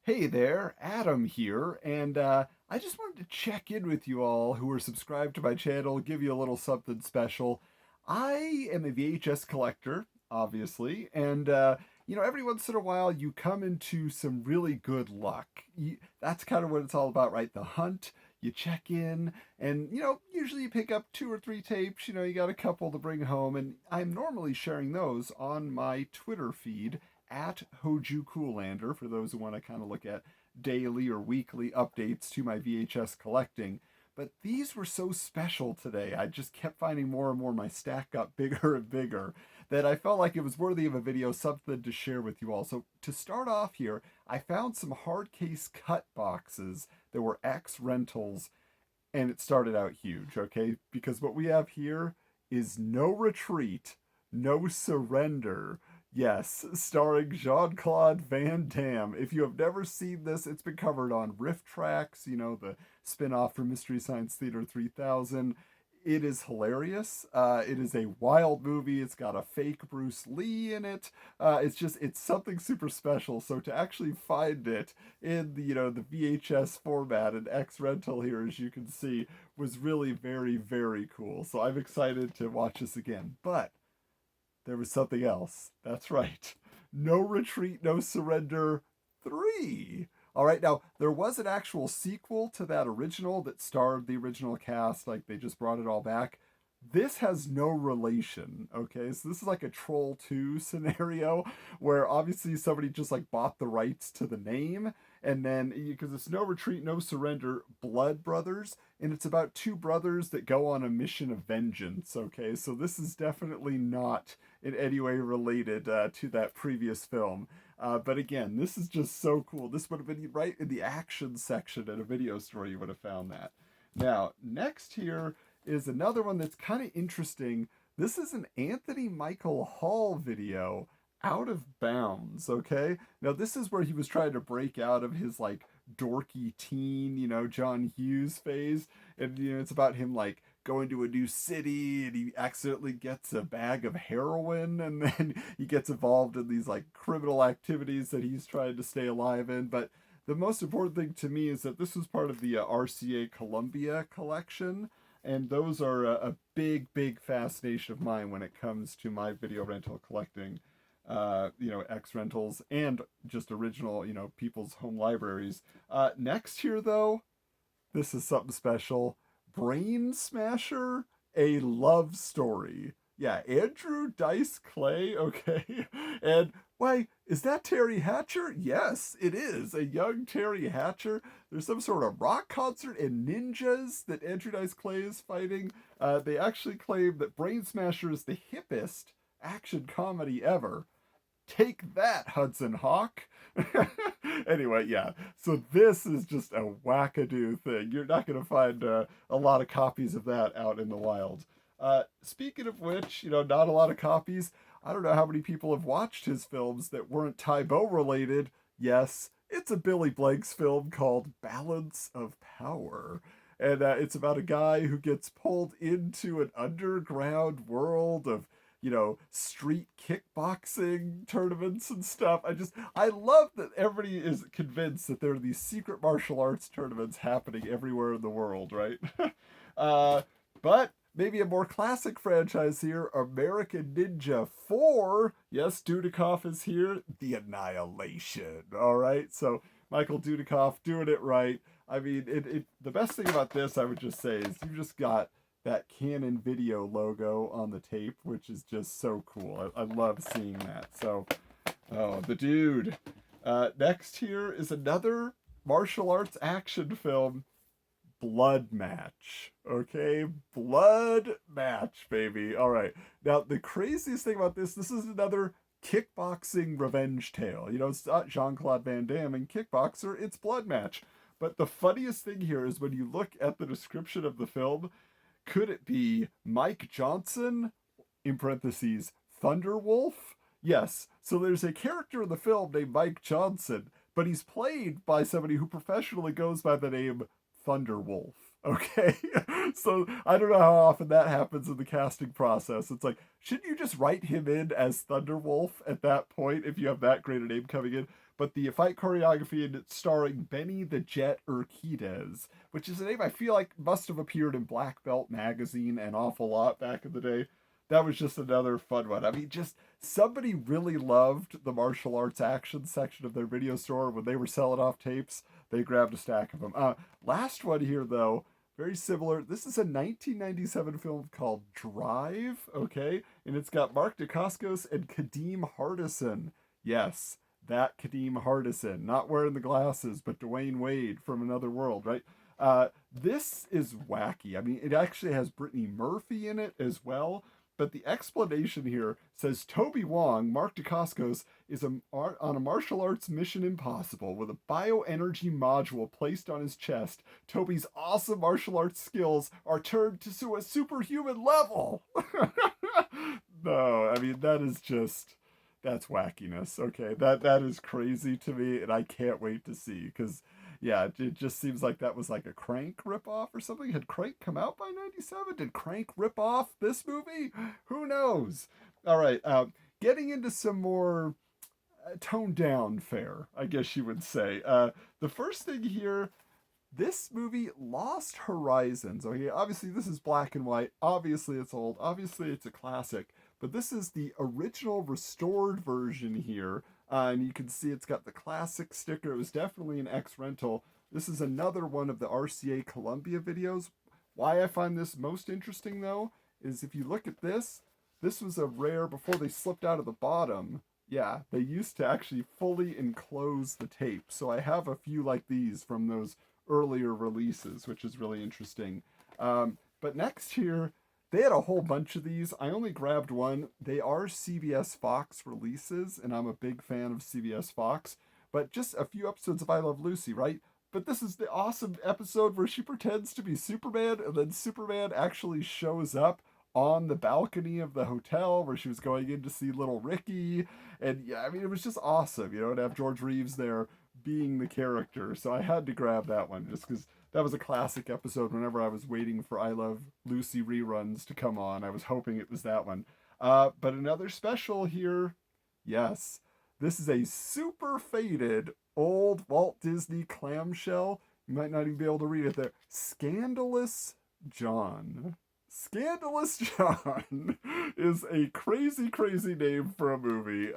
Hey there, Adam here, and I just wanted to check in with you all who are subscribed to my channel, give you a little something special. I am a VHS collector, obviously, and every once in a while you come into some really good luck. That's kind of what it's all about, right? The hunt. You check in, and usually you pick up two or three tapes. You got a couple to bring home, and I'm normally sharing those on my Twitter feed at Hoju Coolander for those who want to kind of look at daily or weekly updates to my VHS collecting. But these were so special today. I just kept finding more and more my stack got bigger and bigger that I felt like it was worthy of a video, something to share with you all. So to start off here, I found some hard case cut boxes that were X rentals, and it started out huge, okay? Because what we have here is No Retreat, No Surrender. Yes, starring Jean-Claude Van Damme. If you have never seen this, it's been covered on Riff Tracks, the spin-off from Mystery Science Theater 3000. It is hilarious. It is a wild movie. It's got a fake Bruce Lee in it. It's something super special. So to actually find it in the VHS format and X rental here, as you can see, was really very, very cool. So I'm excited to watch this again. But there was something else. That's right. No Retreat, No Surrender 3. All right, now there was an actual sequel to that original that starred the original cast, like they just brought it all back. This has no relation, okay? So this is like a Troll 2 scenario where obviously somebody just like bought the rights to the name, and then because it's No Retreat, No Surrender, Blood Brothers, and it's about two brothers that go on a mission of vengeance, okay? So this is definitely not in any way related to that previous film. But again, this is just so cool. This would have been right in the action section in a video store. You would have found that. Now, next here is another one that's kind of interesting. This is an Anthony Michael Hall video, Out of Bounds, okay? Now, this is where he was trying to break out of his, like, dorky teen, John Hughes phase. And, it's about him, like, going to a new city and he accidentally gets a bag of heroin and then he gets involved in these like criminal activities that he's trying to stay alive in. But the most important thing to me is that this was part of the RCA Columbia collection, and those are a big, big fascination of mine when it comes to my video rental collecting. X rentals and just original, people's home libraries. Next here, though, this is something special. Brain Smasher, a love story. Yeah, Andrew Dice Clay, okay. And why, is that Terry Hatcher? Yes, it is. A young Terry Hatcher. There's some sort of rock concert and ninjas that Andrew Dice Clay is fighting. They actually claim that Brain Smasher is the hippest action comedy ever. Take that, Hudson Hawk. Anyway, yeah. So this is just a wackadoo thing. You're not going to find a lot of copies of that out in the wild. Speaking of which, not a lot of copies. I don't know how many people have watched his films that weren't Tybo related. Yes, it's a Billy Blanks film called Balance of Power. And it's about a guy who gets pulled into an underground world of street kickboxing tournaments and stuff. I love that everybody is convinced that there are these secret martial arts tournaments happening everywhere in the world, right? But maybe a more classic franchise here, American Ninja 4. Yes, Dudikoff is here. The Annihilation. All right, so Michael Dudikoff doing it right. I mean, the best thing about this, I would just say, is you just got that Canon Video logo on the tape, which is just so cool. I love seeing that. So, oh, the dude. Next here is another martial arts action film, Blood Match. Okay, Blood Match, baby. All right. Now, the craziest thing about this is another kickboxing revenge tale. It's not Jean-Claude Van Damme and Kickboxer, it's Blood Match. But the funniest thing here is when you look at the description of the film, could it be Mike Johnson, in parentheses, Thunderwolf? Yes, so there's a character in the film named Mike Johnson, but he's played by somebody who professionally goes by the name Thunderwolf. Okay? So I don't know how often that happens in the casting process. It's like, shouldn't you just write him in as Thunderwolf at that point if you have that great a name coming in? but the fight choreography, and it's starring Benny the Jet Urquidez, which is a name I feel like must have appeared in Black Belt magazine an awful lot back in the day. That was just another fun one. I mean, just somebody really loved the martial arts action section of their video store when they were selling off tapes. They grabbed a stack of them. Last one here, though, very similar. This is a 1997 film called Drive, okay? And it's got Mark Dacascos and Kadeem Hardison. Yes, that Kadeem Hardison. Not wearing the glasses, but Dwayne Wade from Another World, right? This is wacky. I mean, it actually has Brittany Murphy in it as well. But the explanation here says Toby Wong, Mark Dacascos, is on a martial arts mission impossible with a bioenergy module placed on his chest. Toby's awesome martial arts skills are turned to a superhuman level. No, I mean, that's wackiness. Okay, that is crazy to me, and I can't wait to see, because yeah, it just seems like that was like a Crank ripoff or something. Had Crank come out by 97? Did Crank rip off this movie? Who knows? All right, getting into some more toned down fare, I guess you would say. The first thing here, this movie, Lost Horizons. Okay, obviously this is black and white. Obviously it's old. Obviously it's a classic. But this is the original restored version here. And you can see it's got the classic sticker. It was definitely an X-Rental. This is another one of the RCA Columbia videos. Why I find this most interesting, though, is if you look at this, this was a rare, before they slipped out of the bottom, yeah, they used to actually fully enclose the tape. So I have a few like these from those earlier releases, which is really interesting. But next here, they had a whole bunch of these. I only grabbed one. They are CBS Fox releases, and I'm a big fan of CBS Fox. But just a few episodes of I Love Lucy, right? But this is the awesome episode where she pretends to be Superman, and then Superman actually shows up on the balcony of the hotel where she was going in to see little Ricky. And yeah, I mean, it was just awesome, to have George Reeves there being the character. So I had to grab that one just because that was a classic episode. Whenever I was waiting for I Love Lucy reruns to come on, I was hoping it was that one. But another special here, yes, this is a super faded old Walt Disney clamshell. You might not even be able to read it there. Scandalous John. Scandalous John is a crazy, crazy name for a movie.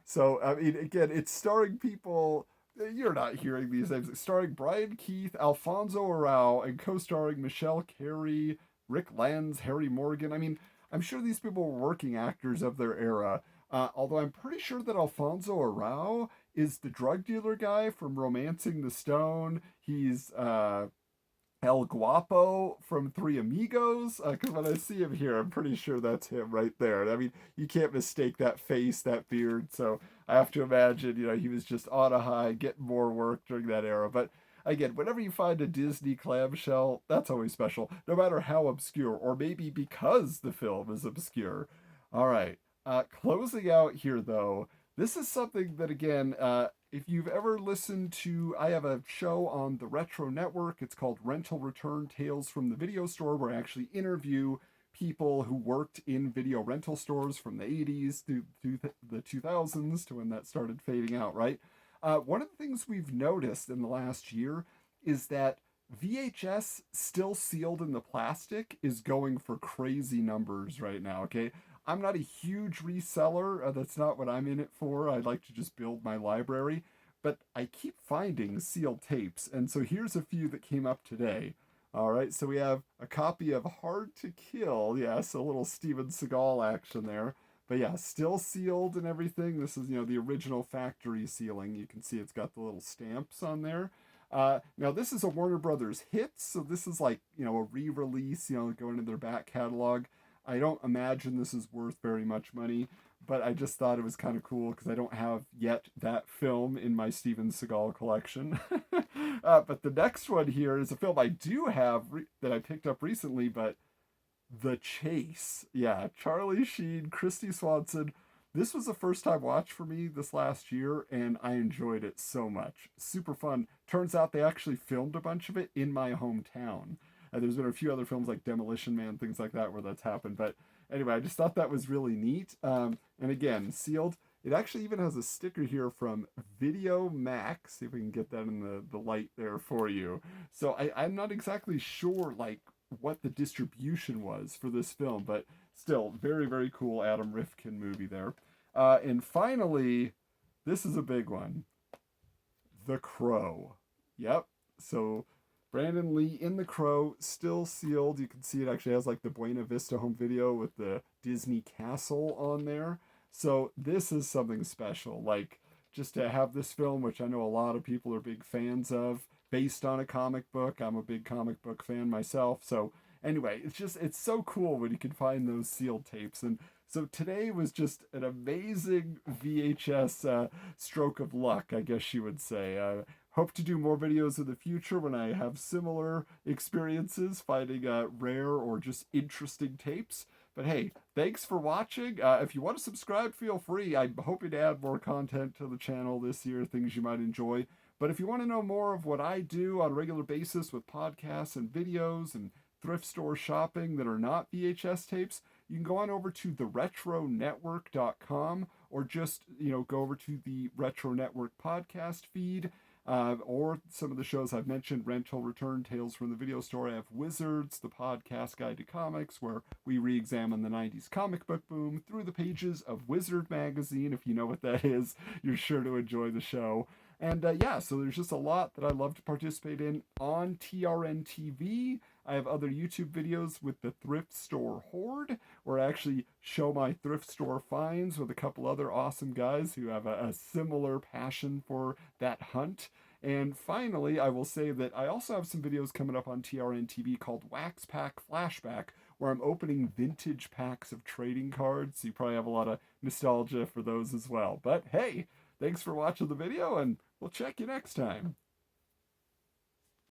So, I mean, again, it's starring people. You're not hearing these names. It's starring Brian Keith, Alfonso Arau, and co-starring Michelle Carey, Rick Lanz, Harry Morgan. I mean, I'm sure these people were working actors of their era. Although I'm pretty sure that Alfonso Arau is the drug dealer guy from Romancing the Stone. He's El Guapo from Three Amigos. Because when I see him here, I'm pretty sure that's him right there. I mean, you can't mistake that face, that beard. So I have to imagine, he was just on a high, getting more work during that era. But again, whenever you find a Disney clamshell, that's always special, no matter how obscure, or maybe because the film is obscure. All right. Closing out here, though, this is something that, again, if you've ever listened to, I have a show on the Retro Network. It's called Rental Return Tales from the Video Store, where I actually interview people who worked in video rental stores from the 80s to the 2000s to when that started fading out, right? One of the things we've noticed in the last year is that VHS still sealed in the plastic is going for crazy numbers right now, okay? I'm not a huge reseller. That's not what I'm in it for. I like to just build my library. But I keep finding sealed tapes. And so here's a few that came up today. All right, so we have a copy of Hard to Kill. Yes, a little Steven Seagal action there. But yeah, still sealed and everything. This is, the original factory sealing. You can see it's got the little stamps on there. Now, this is a Warner Brothers hit. So this is like, a re-release, going into their back catalog. I don't imagine this is worth very much money, but I just thought it was kind of cool because I don't have yet that film in my Steven Seagal collection. But the next one here is a film I do have that I picked up recently, but The Chase. Yeah, Charlie Sheen, Christy Swanson. This was a first time watch for me this last year, and I enjoyed it so much. Super fun. Turns out they actually filmed a bunch of it in my hometown. There's been a few other films like Demolition Man, things like that, where that's happened. But anyway, I just thought that was really neat. And again, sealed. It actually even has a sticker here from Video Max. See if we can get that in the light there for you. So I'm not exactly sure like what the distribution was for this film, but still very, very cool Adam Rifkin movie there. And finally, this is a big one. The Crow. Yep. So Brandon Lee in The Crow, still sealed. You can see it actually has like the Buena Vista home video with the Disney castle on there. So this is something special. Like just to have this film, which I know a lot of people are big fans of, based on a comic book. I'm a big comic book fan myself. So anyway, it's so cool when you can find those sealed tapes. And so today was just an amazing VHS stroke of luck, I guess you would say. Hope to do more videos in the future when I have similar experiences finding rare or just interesting tapes. But hey, thanks for watching. If you want to subscribe, feel free. I'm hoping to add more content to the channel this year, things you might enjoy. But if you want to know more of what I do on a regular basis with podcasts and videos and thrift store shopping that are not VHS tapes, you can go on over to theretronetwork.com or just, go over to the Retro Network podcast feed. Or some of the shows I've mentioned, Rental Return, Tales from the Video Store. I have Wizards, the podcast guide to comics, where we re-examine the 90s comic book boom through the pages of Wizard magazine. If you know what that is, you're sure to enjoy the show. And yeah, so there's just a lot that I love to participate in on TRN TV. I have other YouTube videos with the Thrift Store Horde, where I actually show my thrift store finds with a couple other awesome guys who have a similar passion for that hunt. And finally, I will say that I also have some videos coming up on TRN TV called Wax Pack Flashback, where I'm opening vintage packs of trading cards. So you probably have a lot of nostalgia for those as well. But hey, thanks for watching the video, and we'll check you next time.